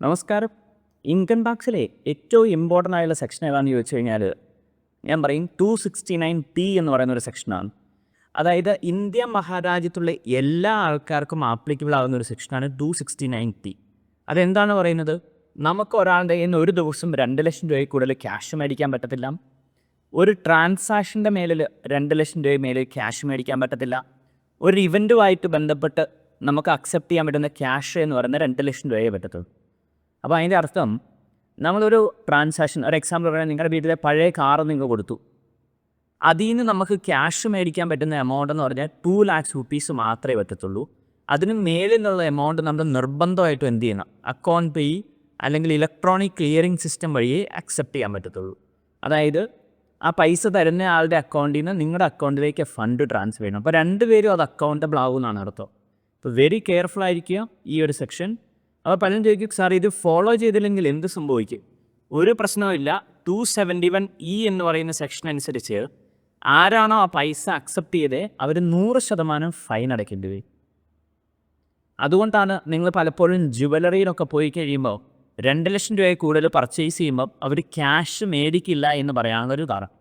നമസ്കാരം. ഇൻകം ടാക്സിലെ ഏറ്റവും ഇമ്പോർട്ടൻ്റ് ആയുള്ള സെക്ഷൻ ഏതാണെന്ന് ചോദിച്ചു കഴിഞ്ഞാൽ ഞാൻ പറയും 269T എന്ന് പറയുന്നൊരു സെക്ഷനാണ്. അതായത് ഇന്ത്യ മഹാരാജ്യത്തുള്ള എല്ലാ ആൾക്കാർക്കും ആപ്ലിക്കബിൾ ആകുന്ന ഒരു സെക്ഷനാണ് 269T. അതെന്താണ് പറയുന്നത്? നമുക്ക് ഒരാളുടെ കയ്യിൽ നിന്ന് ഒരു ദിവസം 2 ലക്ഷം രൂപയിൽ കൂടുതൽ ക്യാഷ് മേടിക്കാൻ പറ്റത്തില്ല. ഒരു ട്രാൻസാക്ഷൻ്റെ മേലിൽ 2 ലക്ഷം രൂപയിൽ മേലിൽ ക്യാഷ് മേടിക്കാൻ പറ്റത്തില്ല. ഒരു ഇവൻറ്റുമായിട്ട് ബന്ധപ്പെട്ട് നമുക്ക് അക്സെപ്റ്റ് ചെയ്യാൻ പറ്റുന്ന ക്യാഷ് എന്ന് പറയുന്നത് 2 ലക്ഷം രൂപയെ പറ്റത്തുള്ളൂ. അപ്പോൾ അതിൻ്റെ അർത്ഥം നമ്മളൊരു ട്രാൻസാക്ഷൻ, ഒരു എക്സാമ്പിൾ പറയാൻ, നിങ്ങളുടെ വീട്ടിലെ പഴയ കാറ് നിങ്ങൾ കൊടുത്തു. അതിൽ നിന്ന് നമുക്ക് ക്യാഷ് മേടിക്കാൻ പറ്റുന്ന എമൗണ്ട് എന്ന് പറഞ്ഞാൽ 2 lakhs rupees മാത്രമേ പറ്റത്തുള്ളൂ. അതിന് മേലിൽ നിന്നുള്ള എമൗണ്ട് നമ്മൾ നിർബന്ധമായിട്ടും എന്ത് ചെയ്യണം? അക്കൗണ്ട് പേ അല്ലെങ്കിൽ ഇലക്ട്രോണിക് ക്ലിയറിംഗ് സിസ്റ്റം വഴിയേ അക്സെപ്റ്റ് ചെയ്യാൻ പറ്റത്തുള്ളൂ. അതായത് ആ പൈസ തരുന്ന ആളുടെ അക്കൗണ്ടിൽ നിന്ന് നിങ്ങളുടെ അക്കൗണ്ടിലേക്ക് ഫണ്ട് ട്രാൻസ്ഫർ ചെയ്യണം. അപ്പോൾ രണ്ടുപേരും അത് അക്കൗണ്ടബിൾ ആകുമെന്നാണ് അർത്ഥം. അപ്പോൾ വെരി കെയർഫുൾ ആയിരിക്കുക ഈ ഒരു സെക്ഷൻ. അപ്പോൾ പലരും ചോദിക്കും, സാർ ഇത് ഫോളോ ചെയ്തില്ലെങ്കിൽ എന്ത് സംഭവിക്കും? ഒരു പ്രശ്നവുമില്ല. 271E എന്ന് പറയുന്ന സെക്ഷൻ അനുസരിച്ച് ആരാണോ ആ പൈസ അക്സെപ്റ്റ് ചെയ്തേ അവർ 100% ഫൈൻ അടയ്ക്കേണ്ടി വരും. അതുകൊണ്ടാണ് നിങ്ങൾ പലപ്പോഴും ജുവലറിയിലൊക്കെ പോയി കഴിയുമ്പോൾ 2 ലക്ഷം രൂപയിൽ കൂടുതൽ പർച്ചേസ് ചെയ്യുമ്പോൾ അവർ ക്യാഷ് മേടിക്കില്ല എന്ന് പറയാനുള്ളൊരു കാരണം.